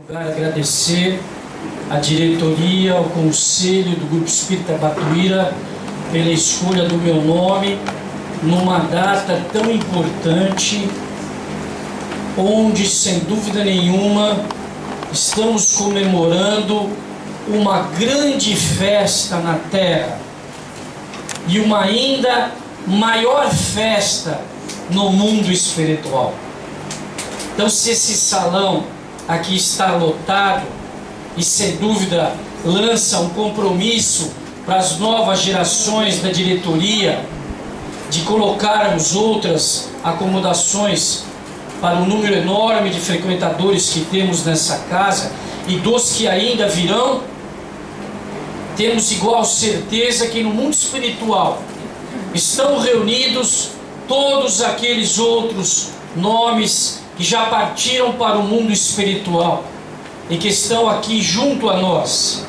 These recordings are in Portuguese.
Lugar agradecer à diretoria, ao conselho do Grupo Espírita Batuíra pela escolha do meu nome numa data tão importante, onde, sem dúvida nenhuma, estamos comemorando uma grande festa na Terra e uma ainda maior festa no mundo espiritual. Então, se esse salão aqui está lotado e, sem dúvida, lança um compromisso para as novas gerações da diretoria de colocarmos outras acomodações para o número enorme de frequentadores que temos nessa casa e dos que ainda virão, temos igual certeza que no mundo espiritual estão reunidos todos aqueles outros nomes que já partiram para o mundo espiritual e que estão aqui junto a nós,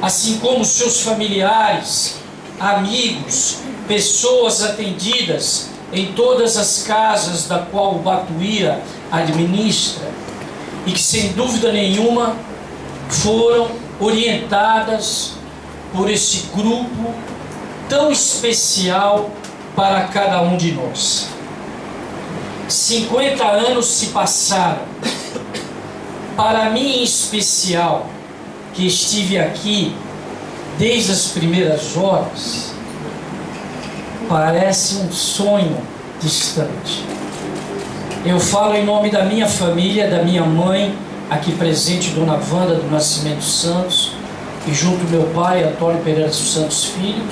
assim como seus familiares, amigos, pessoas atendidas em todas as casas da qual o Batuíra administra e que, sem dúvida nenhuma, foram orientadas por esse grupo tão especial para cada um de nós. 50 anos se passaram. Para mim, em especial, que estive aqui desde as primeiras horas, parece um sonho distante. Eu falo em nome da minha família, da minha mãe, aqui presente, Dona Wanda do Nascimento Santos, e junto meu pai, Antônio Pereira dos Santos Filho,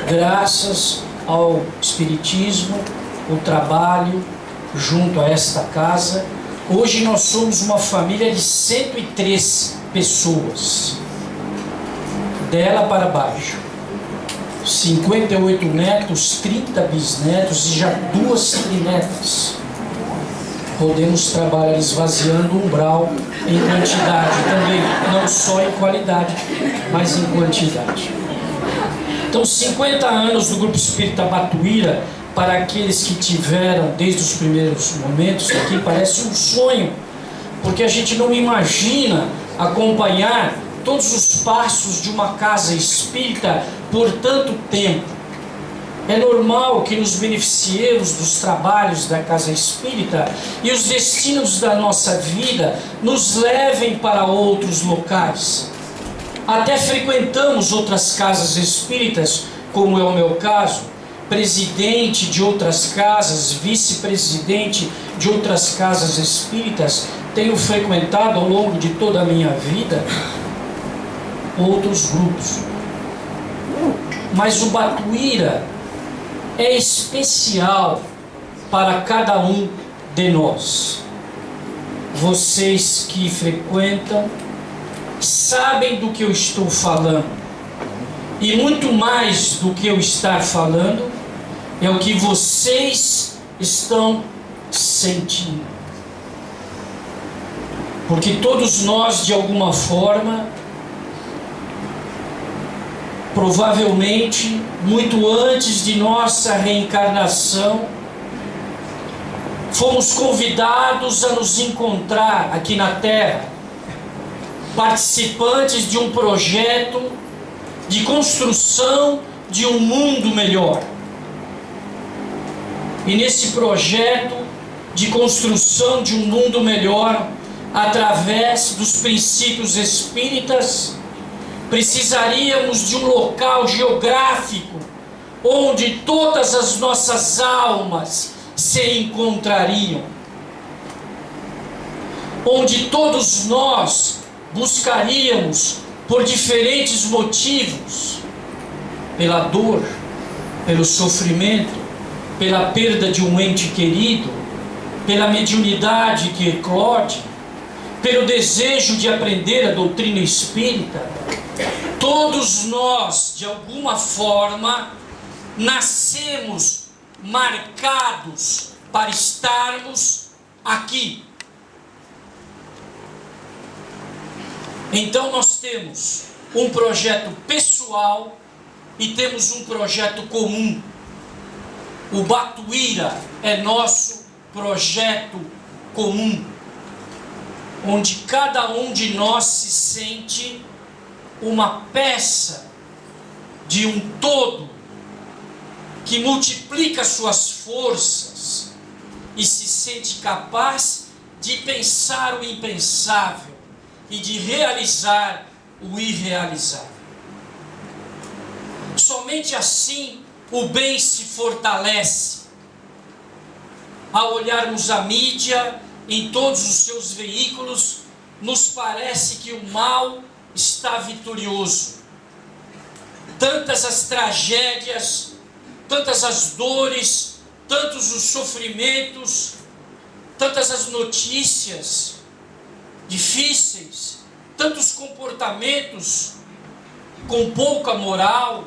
graças ao Espiritismo, o trabalho junto a esta casa. Hoje nós somos uma família de 103 pessoas, dela para baixo, 58 netos, 30 bisnetos e já 2 trinetas. Podemos trabalhar esvaziando o umbral em quantidade também, não só em qualidade, mas em quantidade. Então, 50 anos do Grupo Espírita Batuíra, para aqueles que tiveram desde os primeiros momentos aqui, parece um sonho, porque a gente não imagina acompanhar todos os passos de uma casa espírita por tanto tempo. É normal que nos beneficiemos dos trabalhos da casa espírita e os destinos da nossa vida nos levem para outros locais. Até frequentamos outras casas espíritas, como é o meu caso, presidente de outras casas, vice-presidente de outras casas espíritas. Tenho frequentado ao longo de toda a minha vida outros grupos. Mas o Batuíra é especial para cada um de nós. Vocês que frequentam sabem do que eu estou falando. E muito mais do que eu estar falando, é o que vocês estão sentindo. Porque todos nós, de alguma forma, provavelmente, muito antes de nossa reencarnação, fomos convidados a nos encontrar aqui na Terra, participantes de um projeto de construção de um mundo melhor. E nesse projeto de construção de um mundo melhor, através dos princípios espíritas, precisaríamos de um local geográfico onde todas as nossas almas se encontrariam, onde todos nós buscaríamos, por diferentes motivos, pela dor, pelo sofrimento, pela perda de um ente querido, pela mediunidade que eclode, pelo desejo de aprender a doutrina espírita, todos nós, de alguma forma, nascemos marcados para estarmos aqui. Então nós temos um projeto pessoal e temos um projeto comum. O Batuíra é nosso projeto comum. onde cada um de nós se sente uma peça de um todo que multiplica suas forças e se sente capaz de pensar o impensável e de realizar o irrealizável. Somente assim o bem se fortalece. Ao olharmos a mídia em todos os seus veículos, nos parece que o mal está vitorioso. Tantas as tragédias, tantas as dores, tantos os sofrimentos, tantas as notícias difíceis, tantos comportamentos com pouca moral,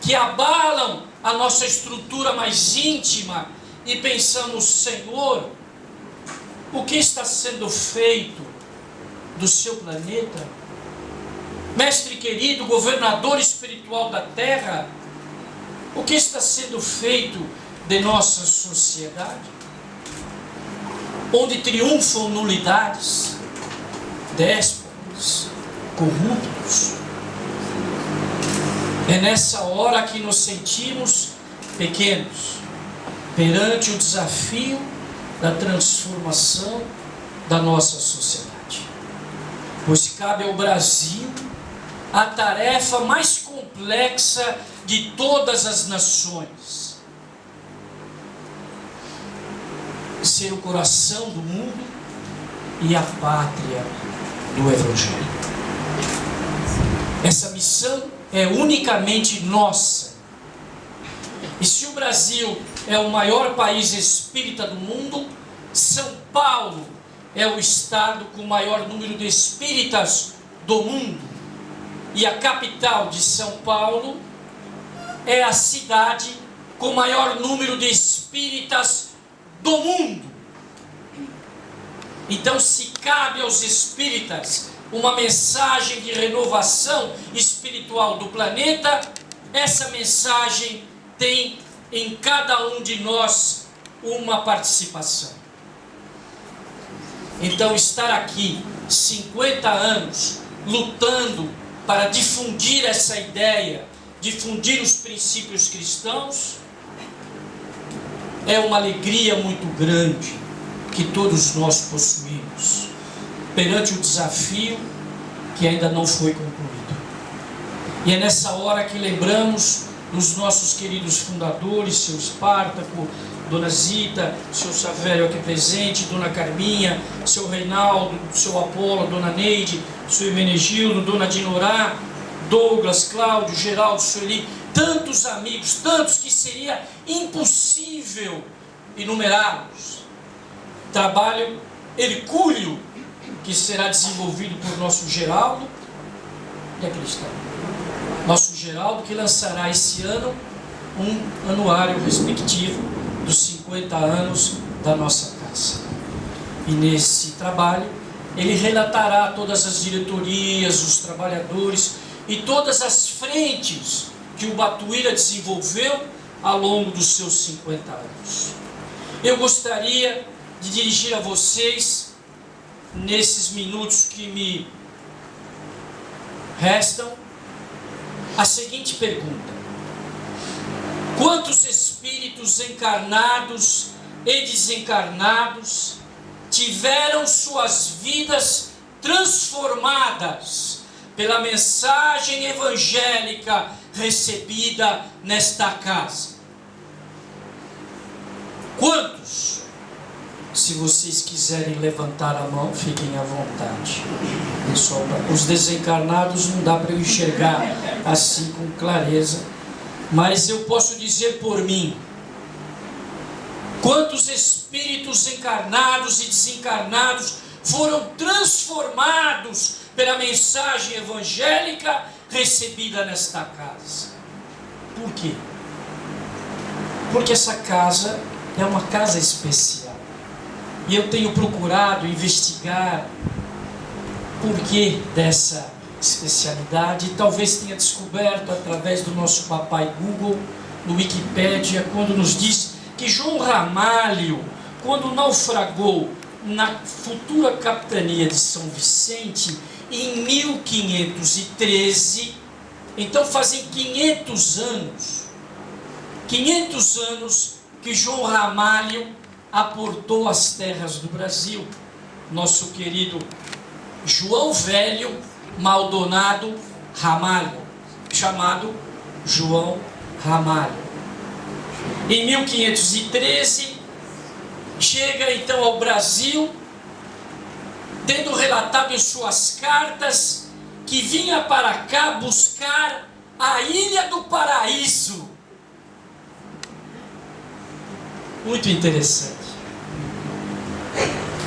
que abalam a nossa estrutura mais íntima e pensamos: Senhor, o que está sendo feito do seu planeta? Mestre querido, governador espiritual da terra, o que está sendo feito de nossa sociedade? Onde triunfam nulidades, déspotas, corruptos. É nessa hora que nos sentimos pequenos perante o desafio da transformação da nossa sociedade. Pois cabe ao Brasil a tarefa mais complexa de todas as nações: ser o coração do mundo e a pátria do Evangelho. Essa missão é unicamente nossa. E se o Brasil é o maior país espírita do mundo, São Paulo é o estado com o maior número de espíritas do mundo. E a capital de São Paulo é a cidade com o maior número de espíritas do mundo. Então, se cabe aos espíritas uma mensagem de renovação espiritual do planeta, essa mensagem tem em cada um de nós uma participação. Então, estar aqui 50 anos lutando para difundir essa ideia, difundir os princípios cristãos, é uma alegria muito grande que todos nós possuímos perante o desafio que ainda não foi concluído. E é nessa hora que lembramos dos nossos queridos fundadores, seu Espartaco, Dona Zita, seu Savério aqui presente, Dona Carminha, seu Reinaldo, seu Apolo, Dona Neide, seu Hermenegildo, Dona Dinorá, Douglas, Cláudio, Geraldo, Sueli, tantos amigos, tantos que seria impossível enumerá-los. Trabalho hercúleo que será desenvolvido por nosso Geraldo, que é cristão. Nosso Geraldo, que lançará esse ano um anuário respectivo dos 50 anos da nossa casa. E nesse trabalho ele relatará todas as diretorias, os trabalhadores e todas as frentes que o Batuíra desenvolveu ao longo dos seus 50 anos. Eu gostaria de dirigir a vocês, nesses minutos que me restam, a seguinte pergunta: quantos espíritos encarnados e desencarnados tiveram suas vidas transformadas pela mensagem evangélica recebida nesta casa? Quantos? Se vocês quiserem levantar a mão, fiquem à vontade. Pessoal, os desencarnados não dá para eu enxergar assim com clareza, mas eu posso dizer por mim: quantos espíritos encarnados e desencarnados foram transformados pela mensagem evangélica recebida nesta casa? Por quê? Porque essa casa é uma casa especial. E eu tenho procurado investigar por que dessa especialidade, e talvez tenha descoberto através do nosso papai Google, no Wikipédia, quando nos diz que João Ramalho, quando naufragou na futura capitania de São Vicente em 1513. Então fazem 500 anos que João Ramalho aportou as terras do Brasil. Nosso querido João Velho Maldonado Ramalho, chamado João Ramalho. Em 1513, chega então ao Brasil, tendo relatado em suas cartas que vinha para cá buscar a Ilha do Paraíso. Muito interessante.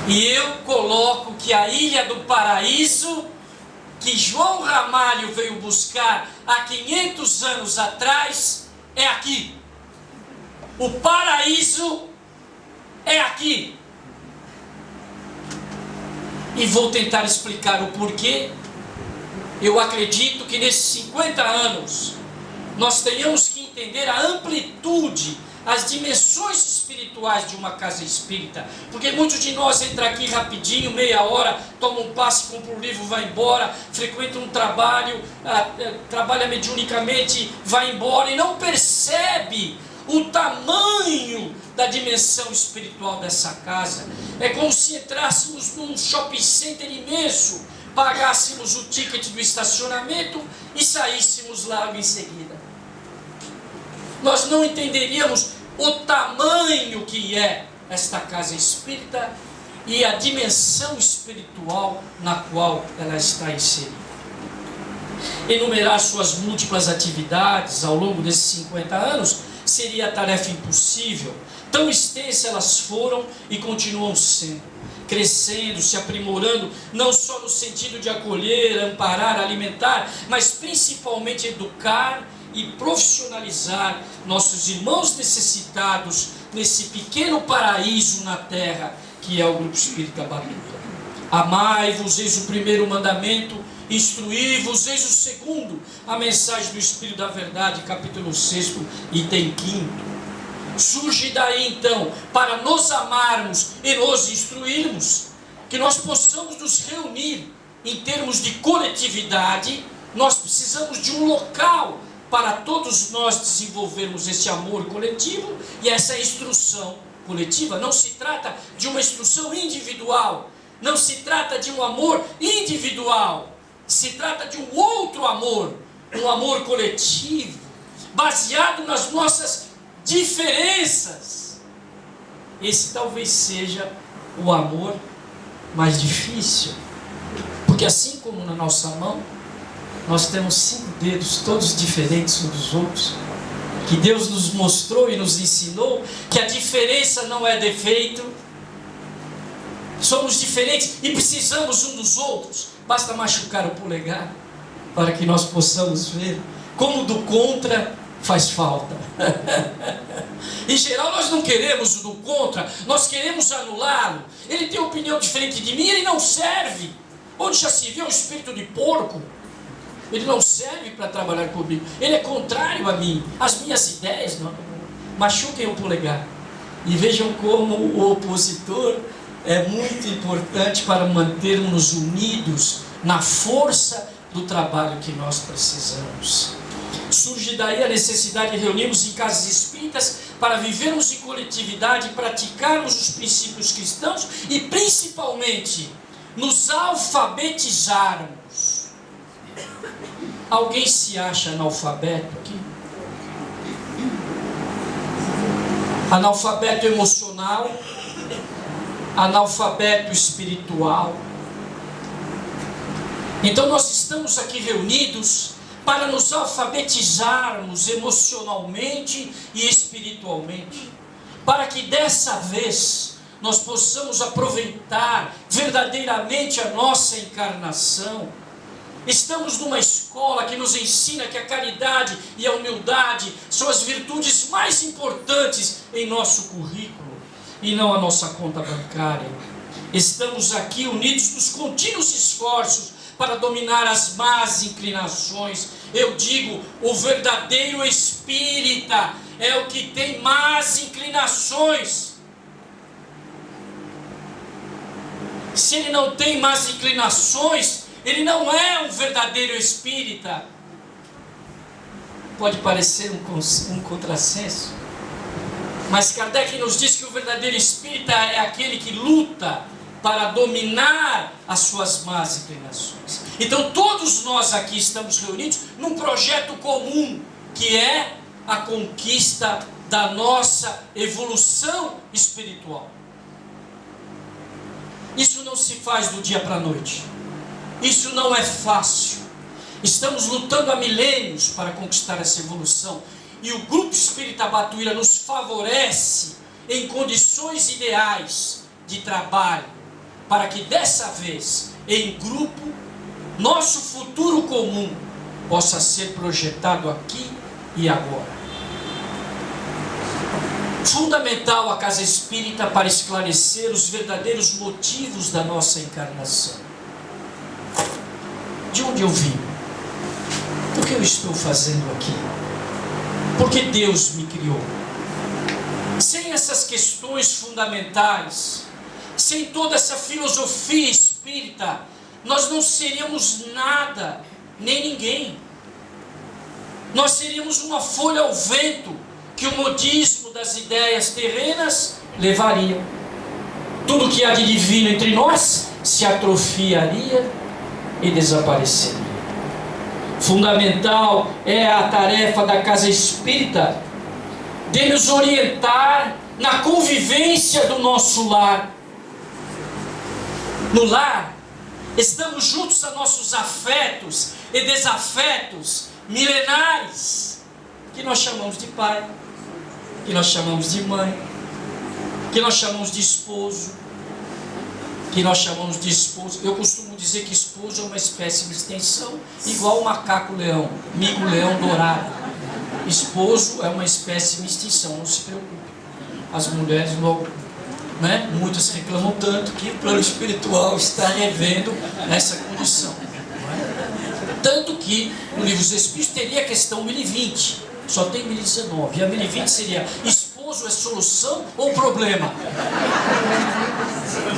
E eu coloco que a Ilha do Paraíso, que João Ramalho veio buscar há 500 anos atrás, é aqui. O paraíso é aqui. E vou tentar explicar o porquê. Eu acredito que nesses 50 anos nós tenhamos que entender a amplitude, as dimensões espirituais de uma casa espírita. Porque muitos de nós entram aqui rapidinho, meia hora, toma um passe, compra um livro, vai embora, frequenta um trabalho, trabalha mediunicamente, vai embora e não percebe o tamanho da dimensão espiritual dessa casa. É como se entrássemos num shopping center imenso, pagássemos o ticket do estacionamento e saíssemos logo em seguida. Nós não entenderíamos o tamanho que é esta casa espírita e a dimensão espiritual na qual ela está inserida. Enumerar suas múltiplas atividades ao longo desses 50 anos seria tarefa impossível. Tão extensas elas foram e continuam sendo, crescendo, se aprimorando, não só no sentido de acolher, amparar, alimentar, mas principalmente educar e profissionalizar nossos irmãos necessitados nesse pequeno paraíso na terra que é o Grupo Espírita Batuta. Amai-vos, eis o primeiro mandamento, instruí-vos, eis o segundo, a mensagem do Espírito da Verdade, capítulo 6, item 5. Surge daí então, para nos amarmos e nos instruirmos, que nós possamos nos reunir em termos de coletividade. Nós precisamos de um local para todos nós desenvolvermos esse amor coletivo e essa instrução coletiva. Não se trata de uma instrução individual, não se trata de um amor individual, se trata de um outro amor, um amor coletivo, baseado nas nossas diferenças. Esse talvez seja o amor mais difícil, porque assim como na nossa mão nós temos 5 dedos todos diferentes uns dos outros, que Deus nos mostrou e nos ensinou que a diferença não é defeito. Somos diferentes e precisamos uns dos outros. Basta machucar o polegar para que nós possamos ver como do contra faz falta. Em geral nós não queremos o do contra, nós queremos anulá-lo. Ele tem opinião diferente de mim, ele não serve. Onde já se viu um espírito de porco? Ele não serve para trabalhar comigo. Ele é contrário a mim, as minhas ideias. Não. Machuquem o polegar e vejam como o opositor é muito importante para mantermos unidos na força do trabalho que nós precisamos. Surge daí a necessidade de reunirmos em casas espíritas para vivermos em coletividade, praticarmos os princípios cristãos e principalmente nos alfabetizarmos. Alguém se acha analfabeto aqui? Analfabeto emocional, analfabeto espiritual. Então nós estamos aqui reunidos para nos alfabetizarmos emocionalmente e espiritualmente, para que dessa vez nós possamos aproveitar verdadeiramente a nossa encarnação. Estamos numa escola que nos ensina que a caridade e a humildade são as virtudes mais importantes em nosso currículo e não a nossa conta bancária. Estamos aqui unidos nos contínuos esforços para dominar as más inclinações. Eu digo, o verdadeiro espírita é o que tem más inclinações. se ele não tem más inclinações, ele não é um verdadeiro espírita. Pode parecer um contrassenso, mas Kardec nos diz que o verdadeiro espírita é aquele que luta para dominar as suas más inclinações. Então todos nós aqui estamos reunidos num projeto comum, que é a conquista da nossa evolução espiritual. Isso não se faz do dia para a noite. Isso não é fácil. Estamos lutando há milênios para conquistar essa evolução. E o Grupo Espírita Batuíra nos favorece em condições ideais de trabalho, para que dessa vez, em grupo, nosso futuro comum possa ser projetado aqui e agora. Fundamental a casa espírita para esclarecer os verdadeiros motivos da nossa encarnação. De onde eu vim? O que eu estou fazendo aqui? Por que Deus me criou? Sem essas questões fundamentais, sem toda essa filosofia espírita, nós não seríamos nada, nem ninguém. Nós seríamos uma folha ao vento que o modismo das ideias terrenas levaria. Tudo que há de divino entre nós se atrofiaria e desapareceria. Fundamental é a tarefa da casa espírita de nos orientar na convivência do nosso lar. No lar, estamos juntos a nossos afetos e desafetos milenares, que nós chamamos de pai, que nós chamamos de mãe, que nós chamamos de esposo, que nós chamamos de esposo. Eu costumo dizer que esposo é uma espécie de extensão, igual o macaco-leão, migo-leão dourado. Esposo é uma espécie de extinção, não se preocupe. As mulheres logo, né? Muitas reclamam tanto que o plano espiritual está revendo essa condição. Tanto que no livro dos Espíritos teria a questão 1020, só tem 1019. E a 1020 seria: esposo é solução ou problema?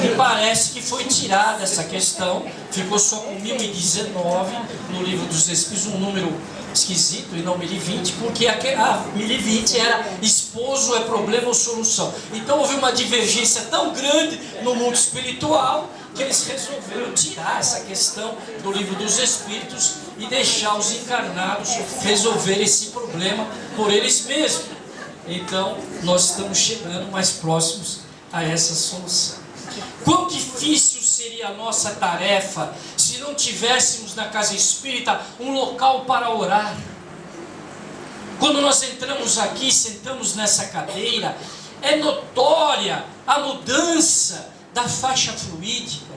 E parece que foi tirada essa questão, ficou só com 1019 no livro dos Espíritos, um número esquisito, e não 1020, porque a 1020 era esposo é problema ou solução. Então houve uma divergência tão grande no mundo espiritual que eles resolveram tirar essa questão do livro dos Espíritos e deixar os encarnados resolver esse problema por eles mesmos. Então nós estamos chegando mais próximos a essa solução. Quão difícil seria a nossa tarefa se não tivéssemos na casa espírita um local para orar. Quando nós entramos aqui, sentamos nessa cadeira, é notória a mudança da faixa fluídica.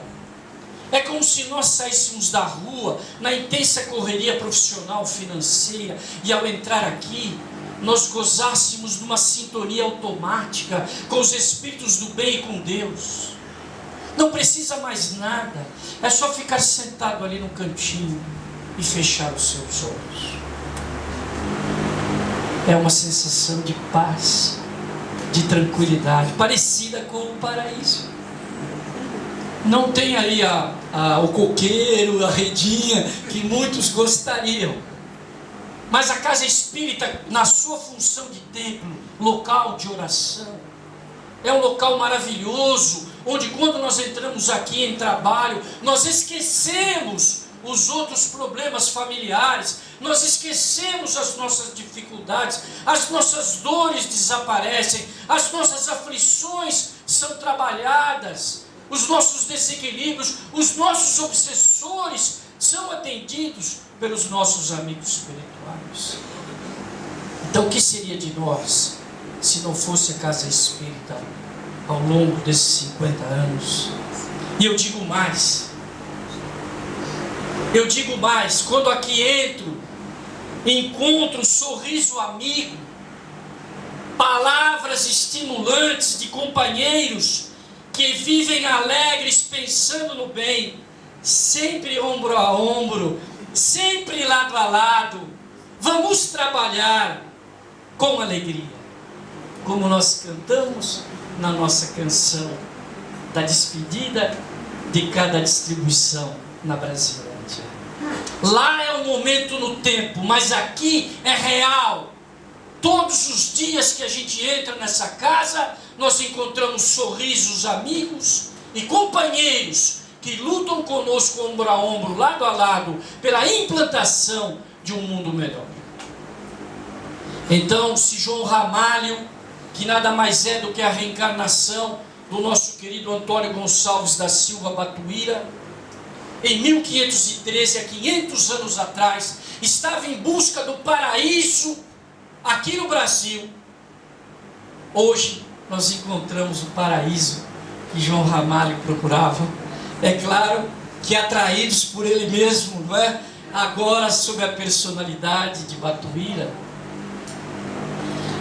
É como se nós saíssemos da rua na intensa correria profissional, financeira, e ao entrar aqui nós gozássemos de uma sintonia automática com os espíritos do bem e com Deus. Não precisa mais nada, é só ficar sentado ali no cantinho e fechar os seus olhos. É uma sensação de paz, de tranquilidade, parecida com o paraíso. Não tem aí o coqueiro, a redinha, que muitos gostariam. Mas a casa espírita, na sua função de templo, local de oração, é um local maravilhoso, onde quando nós entramos aqui em trabalho, nós esquecemos os outros problemas familiares, nós esquecemos as nossas dificuldades, as nossas dores desaparecem, as nossas aflições são trabalhadas, os nossos desequilíbrios, os nossos obsessores são atendidos pelos nossos amigos espirituais. Então o que seria de nós se não fosse a casa espírita ao longo desses 50 anos? E eu digo mais, quando aqui entro, encontro sorriso amigo, palavras estimulantes de companheiros que vivem alegres pensando no bem, sempre ombro a ombro, sempre lado a lado, vamos trabalhar com alegria, como nós cantamos na nossa canção da despedida de cada distribuição na Brasilândia. Lá é um momento no tempo, mas aqui é real. Todos os dias que a gente entra nessa casa, nós encontramos sorrisos, amigos e companheiros que lutam conosco ombro a ombro, lado a lado, pela implantação de um mundo melhor. Então, se João Ramalho, que nada mais é do que a reencarnação do nosso querido Antônio Gonçalves da Silva Batuíra, em 1513, há 500 anos atrás, estava em busca do paraíso aqui no Brasil. Hoje nós encontramos o paraíso que João Ramalho procurava. É claro que atraídos por ele mesmo, não é? Agora sob a personalidade de Batuíra.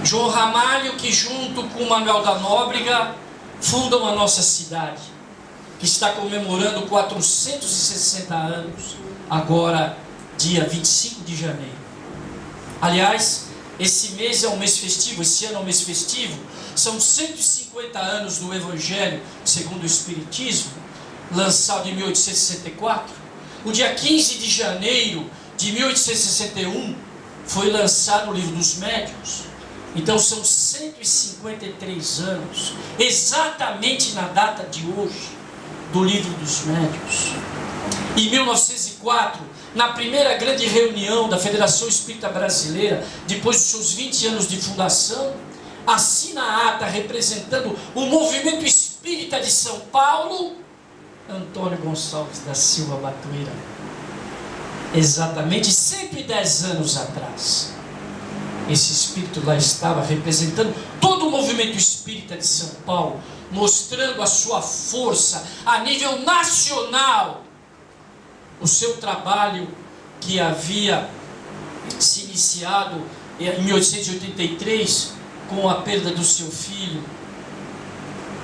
João Ramalho, que junto com Manuel da Nóbrega fundam a nossa cidade, que está comemorando 460 anos, agora dia 25 de janeiro. Aliás, esse mês é um mês festivo, esse ano é um mês festivo, são 150 anos do Evangelho segundo o Espiritismo, lançado em 1864. O dia 15 de janeiro de 1861 foi lançado o Livro dos Médiuns. Então são 153 anos, exatamente na data de hoje, do Livro dos Médiuns. Em 1904, na primeira grande reunião da Federação Espírita Brasileira, depois dos seus 20 anos de fundação, assina a ata representando o movimento espírita de São Paulo, Antônio Gonçalves da Silva Batuíra. Exatamente 110 anos atrás. Esse espírito lá estava representando todo o movimento espírita de São Paulo, mostrando a sua força a nível nacional. O seu trabalho que havia se iniciado em 1883 com a perda do seu filho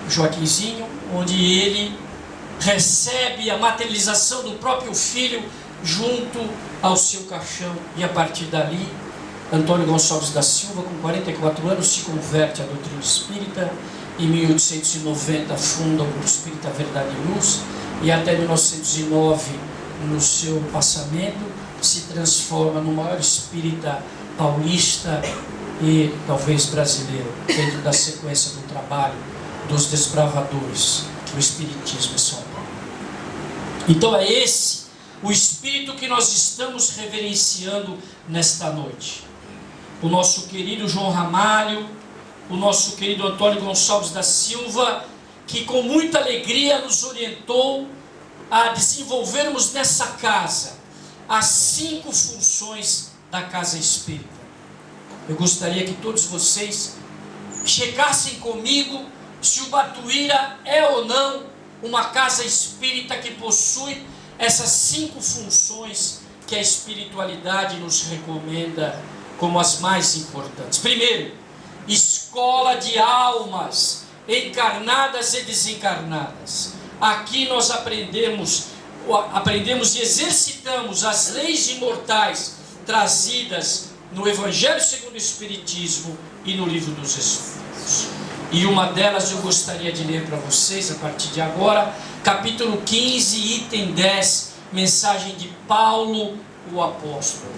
Joaquinzinho, onde ele recebe a materialização do próprio filho junto ao seu caixão, e a partir dali Antônio Gonçalves da Silva, com 44 anos, se converte à doutrina espírita. Em 1890 funda o Grupo Espírita Verdade e Luz, e até 1909, no seu passamento, se transforma no maior espírita paulista e talvez brasileiro, dentro da sequência do trabalho dos desbravadores do Espiritismo em São Paulo. Então é esse o espírito que nós estamos reverenciando nesta noite. O nosso querido João Ramalho, o nosso querido Antônio Gonçalves da Silva, que com muita alegria nos orientou a desenvolvermos nessa casa as 5 funções da casa espírita. Eu gostaria que todos vocês checassem comigo se o Batuíra é ou não uma casa espírita que possui essas 5 funções que a espiritualidade nos recomenda como as mais importantes. Primeiro, escola de almas encarnadas e desencarnadas. Aqui nós aprendemos e exercitamos as leis imortais trazidas no Evangelho segundo o Espiritismo e no Livro dos Espíritos. E uma delas eu gostaria de ler para vocês a partir de agora, capítulo 15, item 10, mensagem de Paulo, o apóstolo.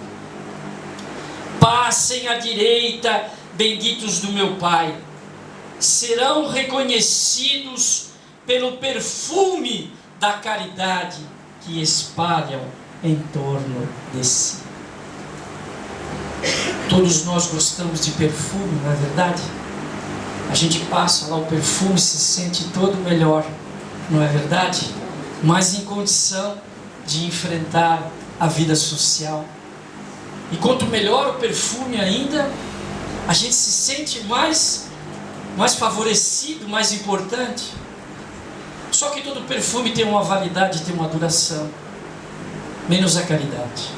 Passem à direita, benditos do meu Pai, serão reconhecidos pelo perfume da caridade que espalham em torno de si. Todos nós gostamos de perfume, não é verdade? A gente passa lá o perfume, se sente todo melhor, não é verdade? Mas em condição de enfrentar a vida social. E quanto melhor o perfume ainda, a gente se sente mais favorecido, mais importante. Só que todo perfume tem uma validade, tem uma duração, menos a caridade.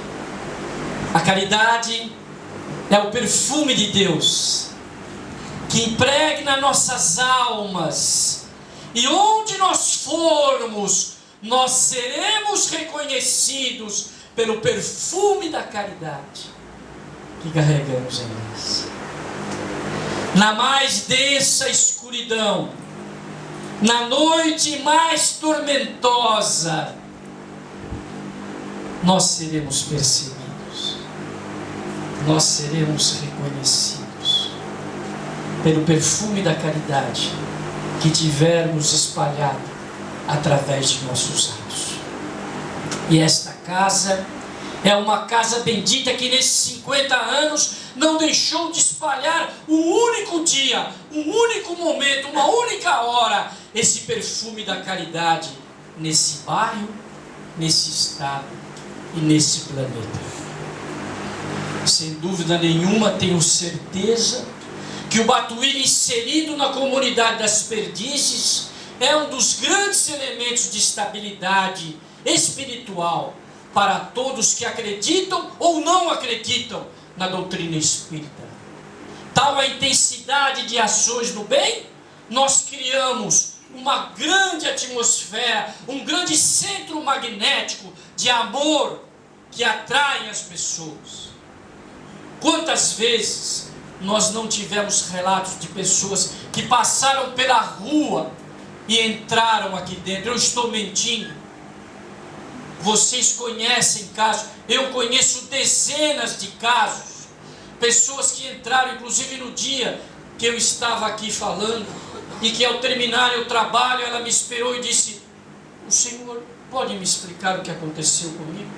A caridade é o perfume de Deus, que impregna nossas almas, e onde nós formos, nós seremos reconhecidos pelo perfume da caridade que carregamos em nós. Na mais densa escuridão, na noite mais tormentosa, nós seremos perseguidos, nós seremos reconhecidos pelo perfume da caridade que tivermos espalhado através de nossos atos. E esta casa é uma casa bendita que nesses 50 anos não deixou de espalhar um único dia, um único momento, uma única hora, esse perfume da caridade nesse bairro, nesse estado e nesse planeta. Sem dúvida nenhuma, tenho certeza que o Batuíra, inserido na comunidade das Perdizes, é um dos grandes elementos de estabilidade espiritual para todos que acreditam ou não acreditam na doutrina espírita. Tal a intensidade de ações do bem, nós criamos uma grande atmosfera, um grande centro magnético de amor que atrai as pessoas. Quantas vezes nós não tivemos relatos de pessoas que passaram pela rua e entraram aqui dentro? Eu estou mentindo? Vocês conhecem casos, eu conheço dezenas de casos, pessoas que entraram, inclusive no dia que eu estava aqui falando, e que ao terminar o trabalho, ela me esperou e disse: o senhor pode me explicar o que aconteceu comigo?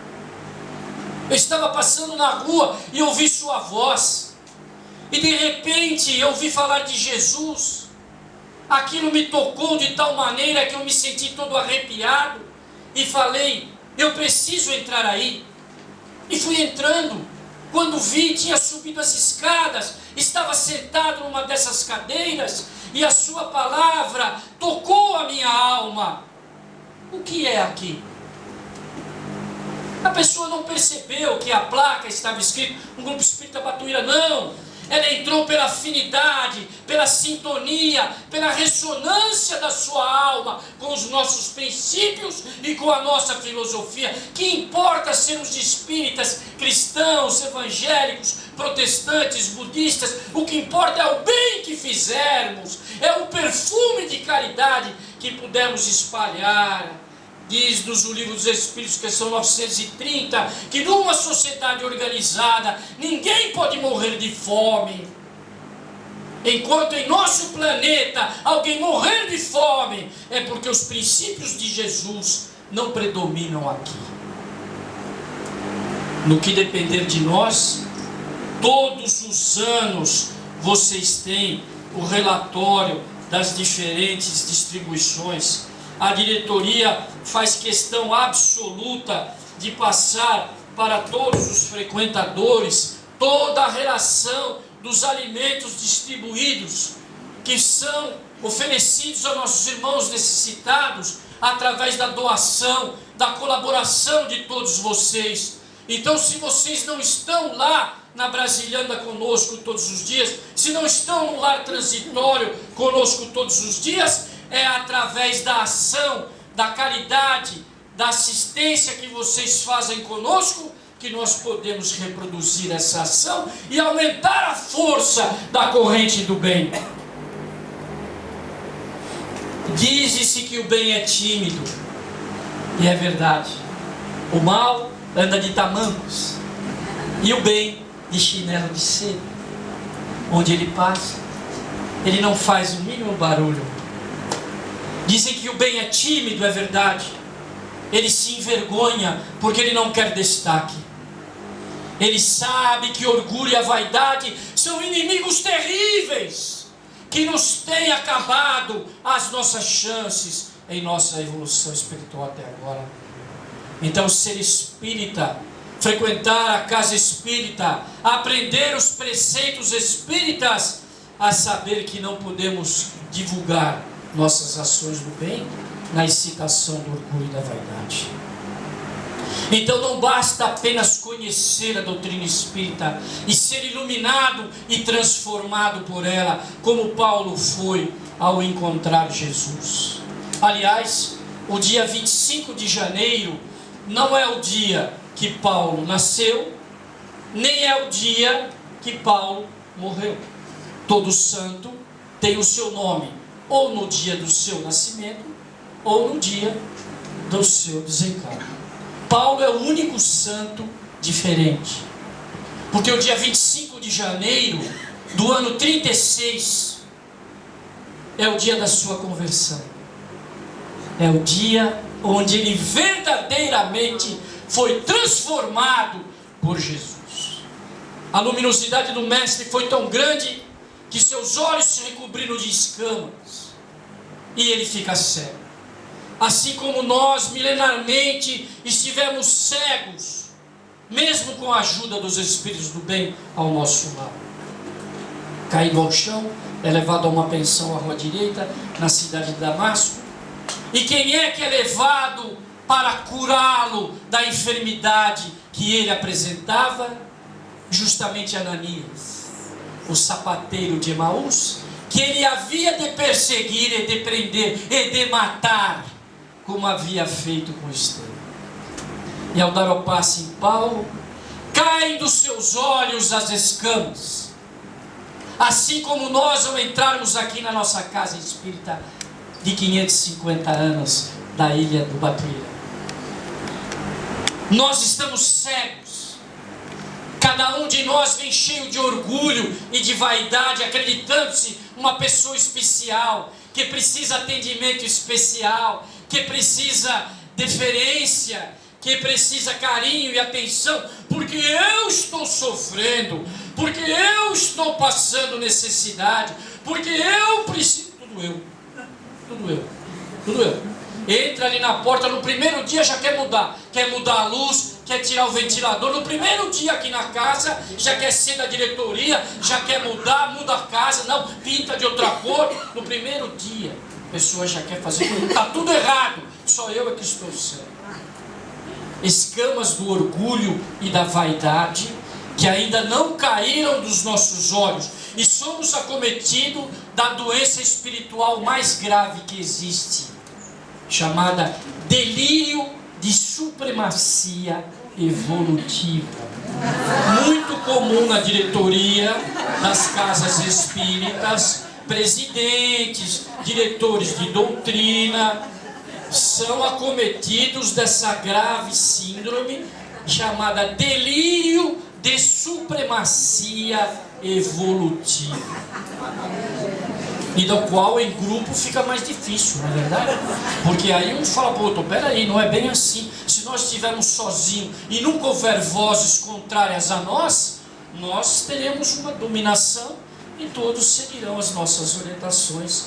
Eu estava passando na rua e ouvi sua voz, e de repente eu ouvi falar de Jesus. Aquilo me tocou de tal maneira que eu me senti todo arrepiado, e falei: eu preciso entrar aí. E fui entrando. Quando vi, tinha subido as escadas, estava sentado numa dessas cadeiras, e a sua palavra tocou a minha alma. O que é aqui? A pessoa não percebeu que a placa estava escrito um grupo espírita Batuíra, não. Ela entrou pela afinidade, pela sintonia, pela ressonância da sua alma com os nossos princípios e com a nossa filosofia. Que importa sermos espíritas, cristãos, evangélicos, protestantes, budistas? O que importa é o bem que fizermos, é o perfume de caridade que pudermos espalhar. Diz-nos o Livro dos Espíritos, questão 930, que numa sociedade organizada, ninguém pode morrer de fome. Enquanto em nosso planeta alguém morrer de fome, é porque os princípios de Jesus não predominam aqui. No que depender de nós, todos os anos vocês têm o relatório das diferentes distribuições. A diretoria faz questão absoluta de passar para todos os frequentadores toda a relação dos alimentos distribuídos, que são oferecidos a nossos irmãos necessitados através da doação, da colaboração de todos vocês. Então, se vocês não estão lá na Brasilândia conosco todos os dias, se não estão no lar transitório conosco todos os dias, é através da ação, da caridade, da assistência que vocês fazem conosco, que nós podemos reproduzir essa ação e aumentar a força da corrente do bem. Diz-se que o bem é tímido, e é verdade. O mal anda de tamancos, e o bem de chinelo de seda. Onde ele passa, ele não faz o mínimo barulho. Dizem que o bem é tímido, é verdade. Ele se envergonha porque ele não quer destaque. Ele sabe que orgulho e a vaidade são inimigos terríveis, que nos têm acabado as nossas chances em nossa evolução espiritual até agora. Então, ser espírita, frequentar a casa espírita, aprender os preceitos espíritas, a saber que não podemos divulgar nossas ações do bem na excitação do orgulho e da vaidade. Então não basta apenas conhecer a doutrina espírita e ser iluminado e transformado por ela, como Paulo foi ao encontrar Jesus. Aliás, o dia 25 de janeiro não é o dia que Paulo nasceu, nem é o dia que Paulo morreu. Todo santo tem o seu nome, ou no dia do seu nascimento, ou no dia do seu desencarne. Paulo é o único santo diferente, porque o dia 25 de janeiro do ano 36 é o dia da sua conversão. É o dia onde ele verdadeiramente foi transformado por Jesus. A luminosidade do mestre foi tão grande que seus olhos se recobriram de escamas e ele fica cego. Assim como nós milenarmente estivemos cegos, mesmo com a ajuda dos Espíritos do bem ao nosso lado. Caído ao chão, é levado a uma pensão à rua direita, na cidade de Damasco. E quem é que é levado para curá-lo da enfermidade que ele apresentava? Justamente Ananias, o sapateiro de Emaús, que ele havia de perseguir e de prender e de matar, como havia feito com Estevão. E ao dar o passe em Paulo, caem dos seus olhos as escamas. Assim como nós, ao entrarmos aqui na nossa casa espírita de 550 anos da ilha do Batuíra, nós estamos cegos. Cada um de nós vem cheio de orgulho e de vaidade, acreditando-se uma pessoa especial, que precisa atendimento especial, que precisa deferência, que precisa carinho e atenção, porque eu estou sofrendo, porque eu estou passando necessidade, porque eu preciso. Tudo eu. Entra ali na porta, no primeiro dia já quer mudar a luz, quer tirar o ventilador, no primeiro dia aqui na casa, já quer ser da diretoria, já quer muda a casa, não, pinta de outra cor, no primeiro dia, a pessoa já quer fazer, está tudo errado, só eu é que estou certo. Escamas do orgulho e da vaidade, que ainda não caíram dos nossos olhos, e somos acometidos da doença espiritual mais grave que existe, chamada delírio de supremacia evolutiva. Muito comum na diretoria das casas espíritas, presidentes, diretores de doutrina, são acometidos dessa grave síndrome chamada delírio de supremacia evolutiva, e do qual em grupo fica mais difícil, não é verdade? Porque aí um fala para o outro, peraí, não é bem assim. Se nós estivermos sozinhos e nunca houver vozes contrárias a nós, nós teremos uma dominação e todos seguirão as nossas orientações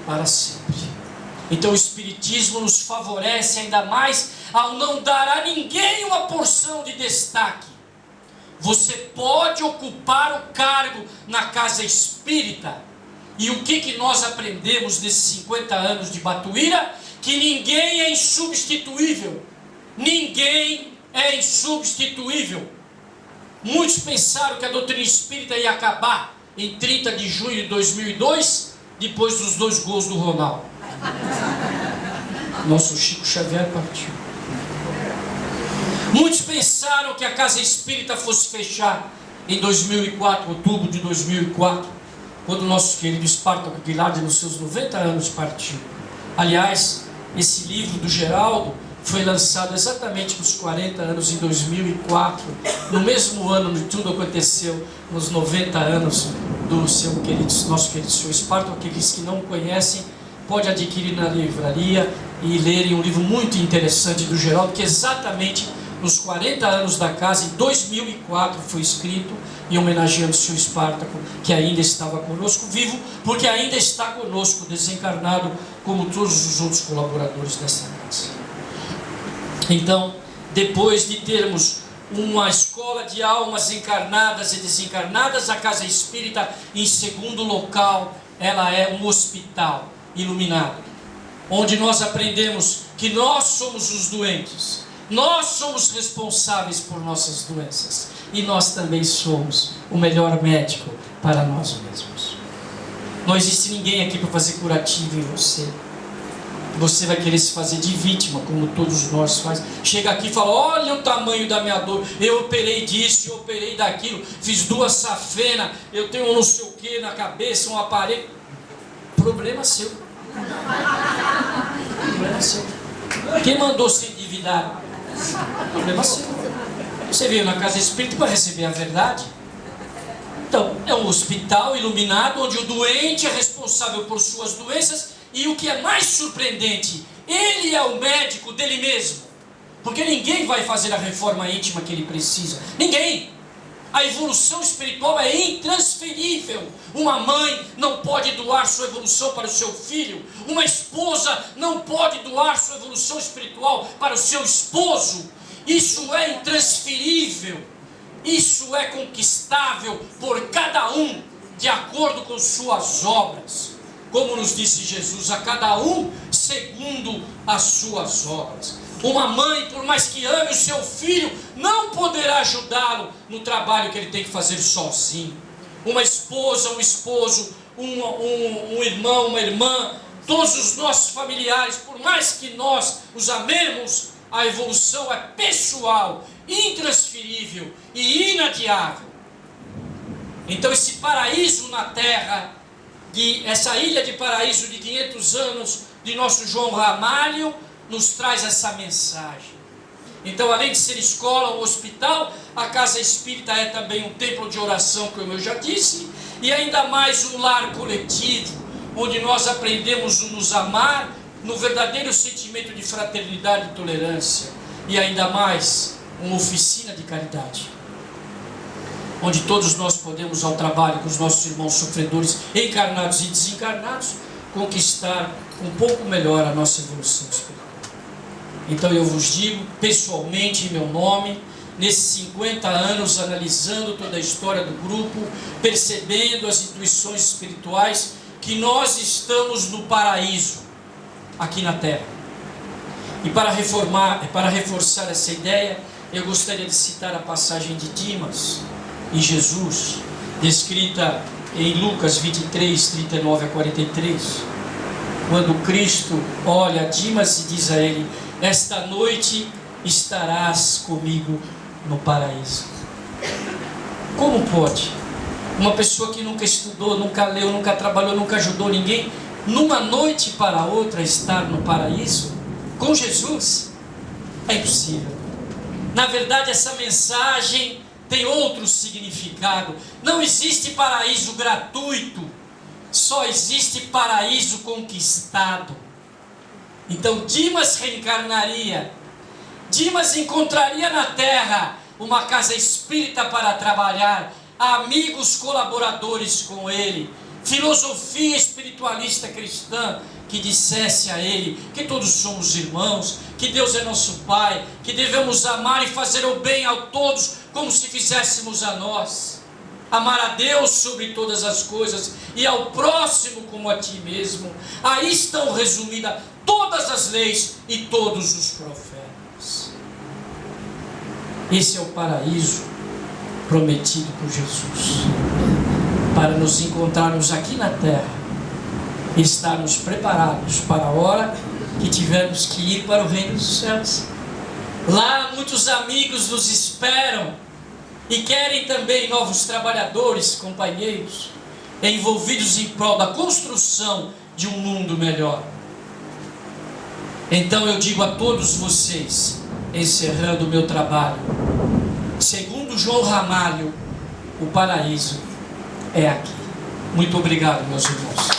para sempre. Então o Espiritismo nos favorece ainda mais ao não dar a ninguém uma porção de destaque. Você pode ocupar o cargo na casa espírita. E o que nós aprendemos nesses 50 anos de Batuíra? Que ninguém é insubstituível. Ninguém é insubstituível. Muitos pensaram que a doutrina espírita ia acabar em 30 de junho de 2002, depois dos 2 gols do Ronaldo. Nosso Chico Xavier partiu. Muitos pensaram que a casa espírita fosse fechar em 2004, outubro de 2004, quando o nosso querido Espartaco Guilherme, nos seus 90 anos, partiu. Aliás, esse livro do Geraldo foi lançado exatamente nos 40 anos, em 2004, no mesmo ano onde tudo aconteceu, nos 90 anos do nosso querido senhor Espartaco. Aqueles que não conhecem, pode adquirir na livraria e lerem um livro muito interessante do Geraldo, que exatamente nos 40 anos da casa, em 2004, foi escrito, e homenageando o senhor Espartaco, que ainda estava conosco, vivo, porque ainda está conosco, desencarnado, como todos os outros colaboradores dessa casa. Então, depois de termos uma escola de almas encarnadas e desencarnadas, a casa espírita, em segundo local, ela é um hospital iluminado, onde nós aprendemos que nós somos os doentes, nós somos responsáveis por nossas doenças, e nós também somos o melhor médico para nós mesmos. Não existe ninguém aqui para fazer curativo em você. Você vai querer se fazer de vítima, como todos nós fazemos. Chega aqui e fala, olha o tamanho da minha dor, eu operei disso, eu operei daquilo, fiz 2 safenas, eu tenho um não sei o que na cabeça, um aparelho. Problema seu. Problema seu. Quem mandou se endividar? Problema seu. Você veio na casa espírita para receber a verdade. Então, é um hospital iluminado onde o doente é responsável por suas doenças e o que é mais surpreendente, ele é o médico dele mesmo. Porque ninguém vai fazer a reforma íntima que ele precisa. Ninguém. A evolução espiritual é intransferível. Uma mãe não pode doar sua evolução para o seu filho. Uma esposa não pode doar sua evolução espiritual para o seu esposo. Isso é intransferível. Isso é conquistável por cada um, de acordo com suas obras. Como nos disse Jesus, a cada um segundo as suas obras. Uma mãe, por mais que ame o seu filho, não poderá ajudá-lo no trabalho que ele tem que fazer sozinho. Uma esposa, um esposo, um irmão, uma irmã, todos os nossos familiares, por mais que nós os amemos, a evolução é pessoal, intransferível e inadiável. Então esse paraíso na terra, essa ilha de paraíso de 500 anos de nosso João Ramalho, nos traz essa mensagem. Então, além de ser escola, um hospital, a casa espírita é também um templo de oração, como eu já disse, e ainda mais um lar coletivo, onde nós aprendemos a nos amar no verdadeiro sentimento de fraternidade e tolerância, e ainda mais uma oficina de caridade, onde todos nós podemos, ao trabalho com os nossos irmãos sofredores, encarnados e desencarnados, conquistar um pouco melhor a nossa evolução espiritual. Então eu vos digo, pessoalmente, em meu nome, nesses 50 anos, analisando toda a história do grupo, percebendo as intuições espirituais, que nós estamos no paraíso, aqui na Terra. E para reforçar essa ideia, eu gostaria de citar a passagem de Dimas e Jesus, descrita em Lucas 23, 39 a 43, quando Cristo olha a Dimas e diz a ele: esta noite estarás comigo no paraíso. Como pode uma pessoa que nunca estudou, nunca leu, nunca trabalhou, nunca ajudou ninguém, numa noite para outra estar no paraíso com Jesus? É impossível. Na verdade, essa mensagem tem outro significado. Não existe paraíso gratuito, só existe paraíso conquistado. Então Dimas reencarnaria, Dimas encontraria na terra uma casa espírita para trabalhar, amigos colaboradores com ele, filosofia espiritualista cristã que dissesse a ele que todos somos irmãos, que Deus é nosso Pai, que devemos amar e fazer o bem a todos como se fizéssemos a nós. Amar a Deus sobre todas as coisas e ao próximo como a ti mesmo. Aí estão resumidas todas as leis e todos os profetas. Esse é o paraíso prometido por Jesus, para nos encontrarmos aqui na terra e estarmos preparados para a hora que tivermos que ir para o reino dos céus. Lá muitos amigos nos esperam e querem também novos trabalhadores, companheiros, envolvidos em prol da construção de um mundo melhor. Então eu digo a todos vocês, encerrando o meu trabalho, segundo João Ramalho, o paraíso é aqui. Muito obrigado, meus irmãos.